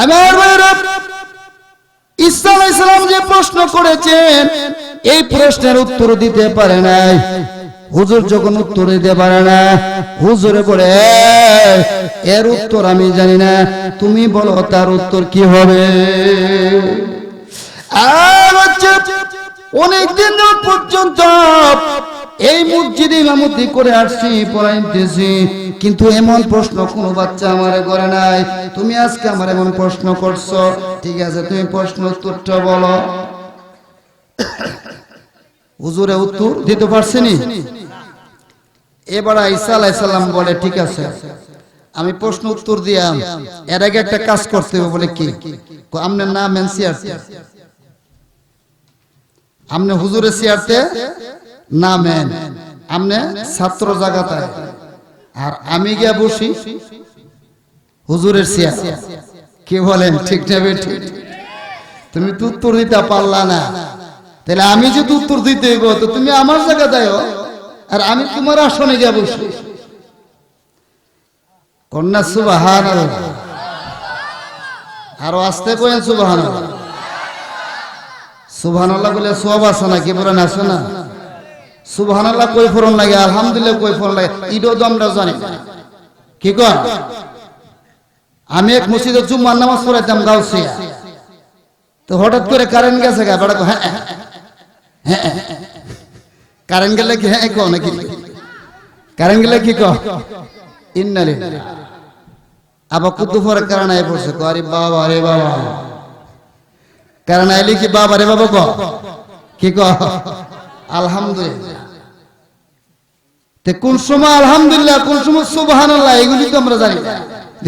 আমার ভাইরা, ঈসা আলাইহিস সালাম যে প্রশ্ন করেছেন এই প্রশ্নের উত্তর দিতে পারে নাই। হুজুর যখন উত্তর দিতে পারে না, হুজুরে বলে এর উত্তর আমি জানি না, তুমি বলো তার উত্তর কি হবে। আর অনেকদিন পর্যন্ত এই মসজিদে ইমামতি করে আসছি, পড়াইতেছি, কিন্তু এমন প্রশ্ন কোন বাচ্চা আমারে করে নাই। তুমি আজকে আমার এমন প্রশ্ন করছো, ঠিক আছে তুমি প্রশ্ন উত্তরটা বলো। হুজুরে উত্তর দিতে পারছেনি। এবার ঈসা আলাইহিস সালাম বলে ঠিক আছে আমি প্রশ্ন উত্তর দিয়াম, এর আগে একটা কাজ করতে হবে। বলে কি? আমনে না মেন সিয়ারতে, আমনে হুজুরের সিয়ারতে না মেন, আমনে ছাত্র জায়গাতে, আর আমি গিয়া বসি হুজুরের সিয়ার। কি বলেন ঠিক না বেঠিক? তুমি তো উত্তর দিতে পারলা না, তাহলে আমি যদি উত্তর দিতে হইব তো তুমি আমার জায়গা দাও, আর আমি তোমার আসনে গিয়া বসি। কন্যা সুবহানাল্লাহ, আরো আস্তে কইেন সুবহানাল্লাহ। সুবহানাল্লাহ বলে সওয়াব আছে না? কি বলেন আছে না? সুবহানাল্লাহ কই ফরন লাগে, আলহামদুলিল্লাহ কই ফরন লাগে, ইডো তো আমরা জানি না। কি কর? আমি এক মসজিদে জুম্মার নামাজ পড়াইতাম গাউসিয়া, তো হঠাৎ করে কারেন্ট গেছে গা, বড় হ্যাঁ হ্যাঁ, কারেন্ট গেলে কি হ্যাঁ কো নাকি? কারেন্ট গেলে কি কো? ইন্না লিল্লাহ। আবার কুতু পরে কারণ আই পড়ছে, কো আরে বাবা রে বাবা, কারণ আইলি কি বাবা রে বাবা কো? কি কো? আলহামদুলিল্লাহ। তে কোন সময় আলহামদুলিল্লাহ, কোন সময় সুবহানাল্লাহ, এগুলি তো আমরা জানি না,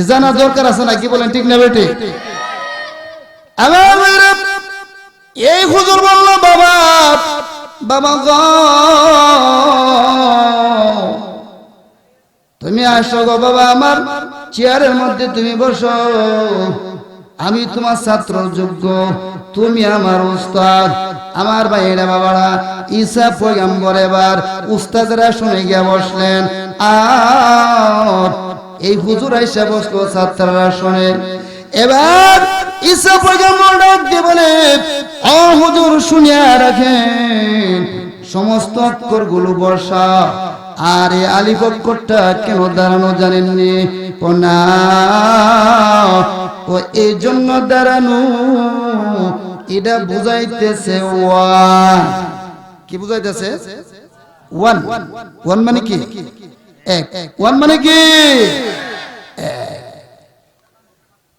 জানা দরকার আছে না? কি বলেন ঠিক না বেটি? এই হুজুর বলল বাবা বাবা গো তুমি আসো গো বাবা, আমার চেয়ারের মধ্যে তুমি বসো, আমি তোমার ছাত্র যোগ্য, তুমি আমার উস্তাদ। আমার ভাইয়েরা বাবারা, ঈসা পয়গম্বর এবার উস্তাদরা শুনে গিয়া বসলেন, আর এই হুজুর আইসা বসলো ছাত্ররা শুনে। এবার ঈসা পয়গম্বর ডাক দিয়ে বলে, ও হুজুর শুনিয়া রাখেন, সমস্ত অক্ষরগুলো বর্ষা, আর এই আলিফ অক্ষরটা কেন দাঁড়ানো জানেননি? না, ও এই জন্য দাঁড়ানো, এটা বুঝাইতেছে ওয়ান। কি বুঝাইতেছে? ওয়ান। ওয়ান মানে কি? এক। ওয়ান মানে কি?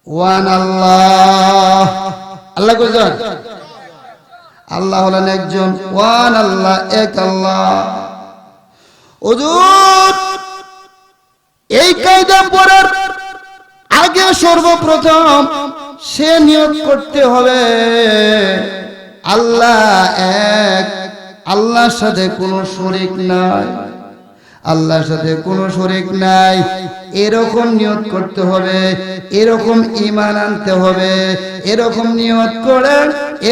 ওয়ান আল্লাহ। আল্লাহ কয়জন? আল্লাহ হলেন একজন। ওয়ান আল্লাহ, এক আল্লাহ। হুজুর এই কায়দা পড়ার আগে সর্বপ্রথম সে নিয়ত করতে হবে আল্লাহ এক, আল্লাহর সাথে কোনো শরীক নাই, আল্লাহর সাথে কোনো শরীক নাই, এরকম নিয়ত করতে হবে, এরকম ঈমান আনতে হবে। এরকম নিয়ত করে,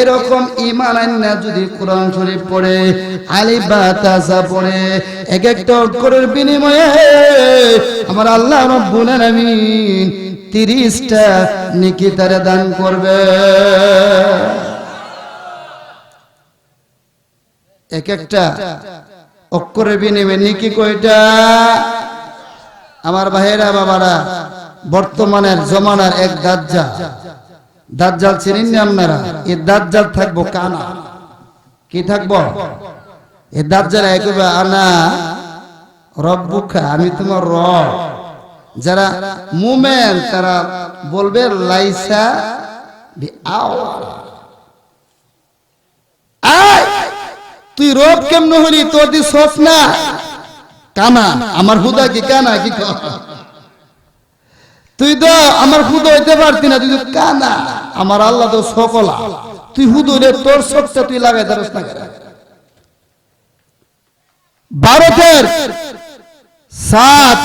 এরকম ঈমান আননা যদি কোরআন শরীফ পড়ে, আলিফ বা তাসা পড়ে, এক একটা অক্ষরের বিনিময়ে আমার আল্লাহ রাব্বুল আলামিন 30টা নেকি তারে দান করবে। এক একটা অক্ষরের বিনিময়ে নেকি কয়টা? আমার ভাইয়েরা বাবারা, বর্তমানের জমানার এক দাজ্জাল, দাজ্জাল চিনেন না আপনারা? এই দাজ্জাল থাকবো কানা। কি থাকবো? এই দাজ্জাল একবার আনা রব্বুকা, আমি তোমার রব। যারা মুমিন তারা বলবে লাইসা তুই রব কেমন হলি? তোর দি সফ না কানা, আমার হুদা কি কানা? কি তুই তো আমার হুদা হইতে পারতি না, তুই তো কানা। আমার আল্লাহ তো সকলা, তুই হুদুরে তোর সবটা তুই লাগাই দারস না। ভারতের 7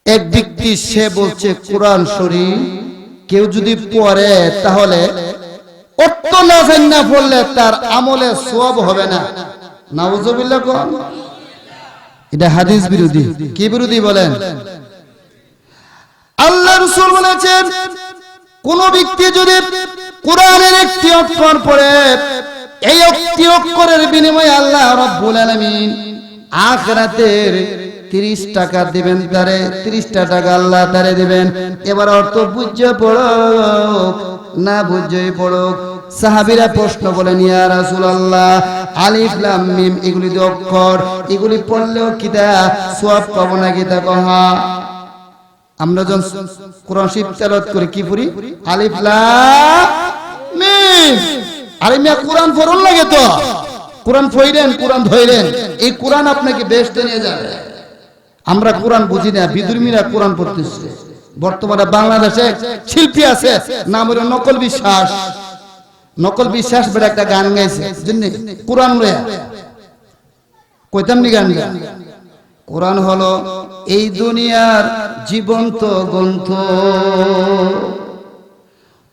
এক ব্যক্তি, সে বলছে কোরআন শরীফ কেউ যদি পড়ে তাহলে অর্থ না জান না পড়লে তার আমলে সওয়াব হবে না। নাউজুবিল্লাহ কোন? এটা হাদিস বিরোধী। কি বিরোধী বলেন? আল্লাহ রাসূল বলেছেন কোন ব্যক্তি যদি কোরআনের একটি অক্ষর পড়ে, এই একটি অক্ষরের বিনিময়ে আল্লাহ রাব্বুল আলামিন আখিরাতের 30 টাকা দিবেন তারে, 30টা টাকা আল্লাহ তারে দিবেন। এবার অর্থ বুঝে পড়ো না বুঝে পড়ো, সাহাবীরা প্রশ্ন বলেন, ইয়া রাসূলুল্লাহ, আলিফ লাম মিম এগুলি যে অক্ষর, এগুলি পড়লেও কিতা সওয়াব পাবো না? কিতা কহা? আমরা যখন কোরআন শরীফ তেলাওয়াত করি কি পড়ি? আলিফ লাম মিম। আরে মিয়া কোরআন পড়ন লাগে তো, কোরআন পড়লেন, কোরআন ধইলেন, এই কোরআন আপনাকে বেহেশতে নিয়ে যাবে। আমরা কোরআন বুঝি না, বিদুর্মীরা কোরআন পড়তেছে। বর্তমানে বাংলাদেশে শিল্পী আছে, নাম হলো নকল বিশ্বাস। নকল বিশ্বাস বলে একটা গান গাইছে, জানেন? কোরআন লয়া কইতাম নি গান গা। কোরআন হলো এই দুনিয়ার জীবন্ত গ্রন্থ,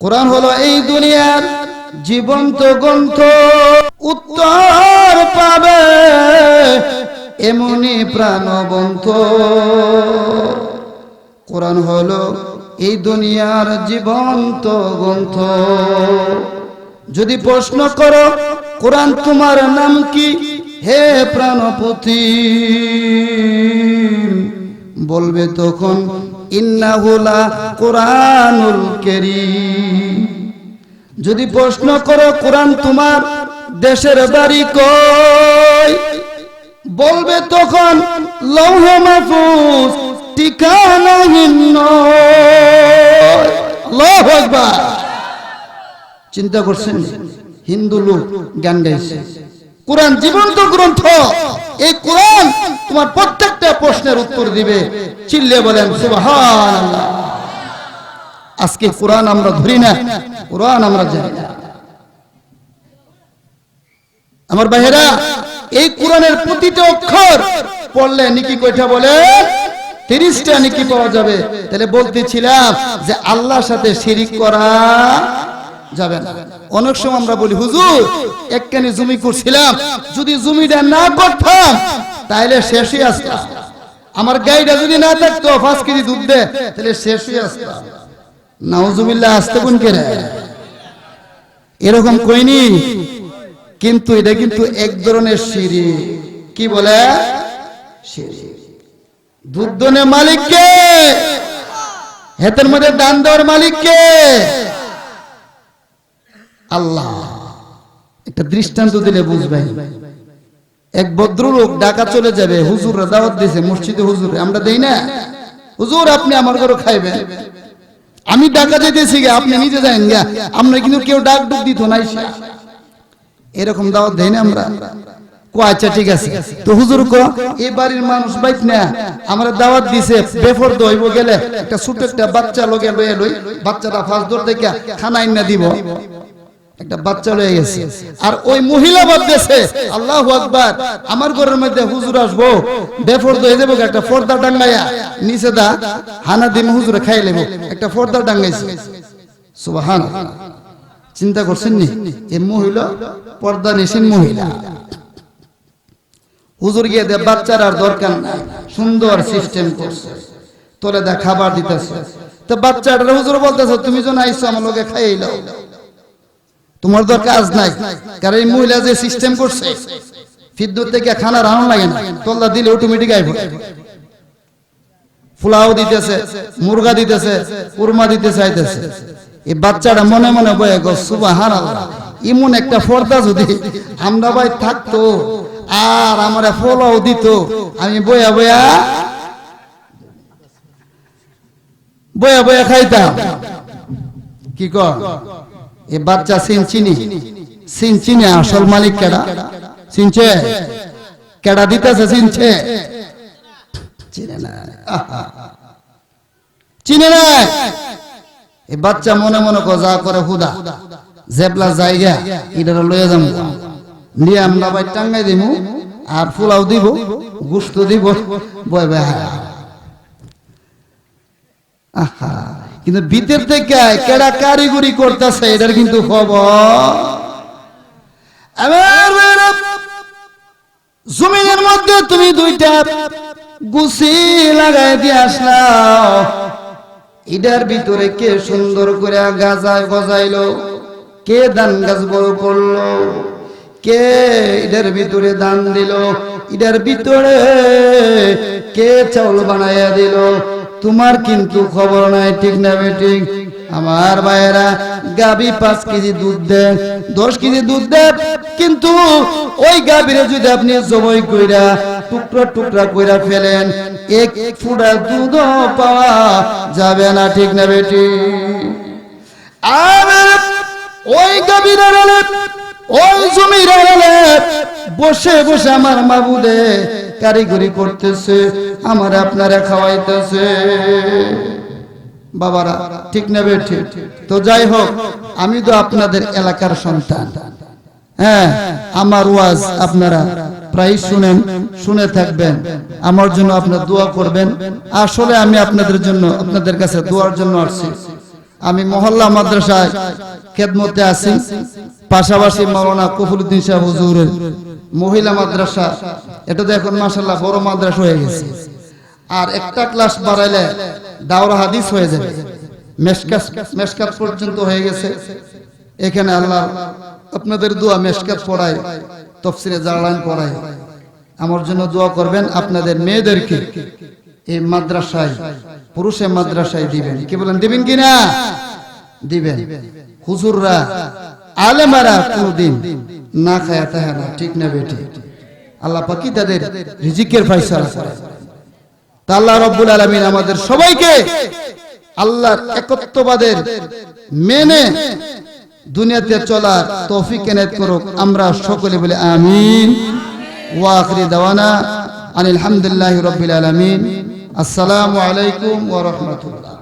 কোরআন হলো এই দুনিয়ার জীবন্ত গ্রন্থ, উত্তর পাবে এমনি প্রাণবন্ত। কোরআন হলো এই দুনিয়ার জীবন্ত গ্রন্থ। যদি প্রশ্ন করো কোরআন তোমার নাম কি, হে প্রাণপতি, বলবে তখন ইন্নাহু লা কুরআনুল কারীম। যদি প্রশ্ন করো কোরআন তোমার দেশের বাড়ি কই, বলবে তখন লৌহে মাহফুজ ঠিকানাহীন নয়। আল্লাহু আকবার। চিন্তা করছেন, হিন্দু লোক গান গাইছে, কোরআন জীবন্ত গ্রন্থ, এই কোরআন তোমার প্রত্যেকটা প্রশ্নের উত্তর দিবে। চিল্লে বলেন সুবহানাল্লাহ। আজকে কোরআন আমরা ধরি না, কোরআন আমরা জানি না। আমার ভাইয়েরা, এই কোরআনের প্রতিটা অক্ষর পড়লে নেকি কয়টা বলে? 30টা নেকি পাওয়া যাবে। তাহলে বলতেছিলাম যে আল্লাহর সাথে শিরিক করা যাবে না। অনেক সময় আমরা বলি, হুজুর একখানি জমি করছিলাম, যদি জমিটা না করতাম তাহলে শেষই আসতাম, আমার গাইটা যদি না থাকতো 5 কেজি দুধ দে, তাহলে শেষই আসতাম। নাউজুবিল্লাহ, আসতে কোন কে রে? এরকম কইনি, কিন্তু এটা কিন্তু এক ধরনের শিরিক। কি বলে? শিরিক। দুধ দনের মালিক কে? হেতের মধ্যে দান দেওয়ার মালিক কে? আল্লাহ। একটা দৃষ্টান্ত দিলে বুঝবেন। এক ভদ্রলোক ঢাকা চলে যাবে, হুজুররা দাওয়াত দিয়েছে মসজিদে, হুজুর আমরা দেই না, হুজুর আপনি আমার ঘরে খাইবেন। আমি ঢাকা যেতেছি গে, আপনি নিজে যান গা, আমরা কিন্তু কেউ ডাক ডুক দিত না। এরকম দাওয়াত দেই না আমরা। কো আচ্ছা ঠিক আছে, তো হুজুর কো এই বাড়ির মানুষ বাইত না, আমরা দাওয়াত দিছে, বেফর দইব গেলে একটা ছোট একটা বাচ্চা লগে লয়ে লই, বাচ্চাটা ফাঁস দর থেকে খানা আইনা দিব। একটা বাচ্চা লয়ে গেছে, আর ওই মহিলা ভাবতেছে আল্লাহু আকবার, আমার ঘরের মধ্যে হুজুর আসবো, বেফর দই দেব, একটা পর্দা টাঙ্গাইয়া নিচে দা হানা দিম, হুজুরে খাই লেব, একটা পর্দা টাঙ্গাইছে। সুবহানাল্লাহ। চিন্তা করছেন নি? এই মহিলা পর্দা নিছেন মহিলা, হুজুর গিয়ে দে বাচ্চার আর দরকার নাই, সুন্দর সিস্টেম করছে, তোলে দা খাবার দিতেছে। তো বাচ্চাটা হুজুর বলতেছে, তুমি যখন আইছো আমার লগে খাইয়ে লাও, তোমার তো কাজ নাই। কারণ এই মহিলা যে সিস্টেম করছে, ফিদ্যুৎ থেকে খানা রান্না লাগে না, তোল্লা দিলে অটোমেটিক আইব। ফুলাও দিতেছে, মুরগা দিতেছে, কুরমা দিতেছে, আইতেছে। এই বাচ্চাটা মনে মনে বয়ে গো সুবহানাল্লাহ, এমন একটা পর্দা যদি আমরা ভাই থাকতো আর আমার ফলাও দিত, আমি বয়া বয়া বয়া বয়া খাইতাম। কি কর? এ বাচ্চা চিনি আসল মালিক কেডা? চিনছে? কেডা দিতেছে চিনছে? চিনে না, চিনে না। এই বাচ্চা মনে মনে যা করে হুদা জেবলা জায়গা এটা লয়ে যাবো, নিয়ে আমরা ভাই টাঙ্গাই দিব, আর ফুলাও দিব, গুস্ত দিব, বয় বয়। আহা, কিন্তু ভিতর থেকে কেডা কারিগরি করতেছে এটার কিন্তু খবর। জমিনের মধ্যে তুমি 2টা গুছি লাগাই দিয়ে আসলাও, ইডার ভিতরে কে সুন্দর করে গাজায় গজাইলো, কে ধান গাছ বড় করলো, কে ইডার ভিতরে দান দিল, ইডার ভিতরে কে চাউল বানাইয়া দিল, তোমার কিন্তু খবর নাই, ঠিক না বেঠিক? আমার ভাইয়েরা, গাবি 5 কেজি দুধ দেন, 10 কেজি দুধ দেন, কিন্তু ওই গাবিরে যদি আপনি জবাই কইরা টুকরা টুকরা কইরা ফেলেন, এক ফুটা দুধ পাওয়া যাবে না, ঠিক না বেঠিক? আর ওই গাবির আড়ালে, ওই জমির আড়ালে বসে বসে আমার মাবুদে কারিগরি করতেছে, আমার আপনারা খাওয়াইতেছে। বাবারা, ঠিক না বেঠিক? তো যাই হোক, আমি তো আপনাদের এলাকার সন্তান। হ্যাঁ, আমার ওয়াজ আপনারা প্রায় শুনে থাকবেন, আমার জন্য আপনারা দোয়া করবেন। আসলে আমি আপনাদের জন্য, আপনাদের কাছে দোয়ার জন্য আসছি। আমি মহল্লা মাদ্রাসায় খেদমতে আছি, পাশাপাশি মাওলানা কফিলউদ্দিন সাহেব হুজুরের মহিলা মাদ্রাসা, এটা তো এখন মাশাআল্লাহ বড় মাদ্রাসা হয়ে গেছে। আর একটা ক্লাস বাড়াইলে দাওরা হাদিস হয়ে যাবে, মেশকাত পর্যন্ত হয়ে গেছে। এখানে আল্লাহ আপনাদের দোয়া, মেশকাত পড়ায়, তাফসীরে জালালাইন পড়ায়। আমার জন্য দোয়া করবেন, আপনাদের মেয়েদেরকে এই মাদ্রাসায়, পুরুষের মাদ্রাসায় দিবেন। কি বলেন, দিবেন কিনা? দিবেন। হুজুররা, আলেমারা কোনদিন না খায়া থাকে না, ঠিক না বেটি? আল্লাহ পাকি তাদের রিজিকের ফয়সালা করে। তা আল্লাহ রাব্বুল আলামিন আমাদের সবাইকে আল্লাহর একত্ববাদের মেনে দুনিয়াতে চলার তৌফিক এনায়েত করুক। আমরা সকলে বলি আমিন। ওয়া আখিরি দাওয়ানা আনিল হামদুলিল্লাহি রাব্বিল আলামিন। আসসালামু আলাইকুম ওয়া রাহমাতুল্লাহ।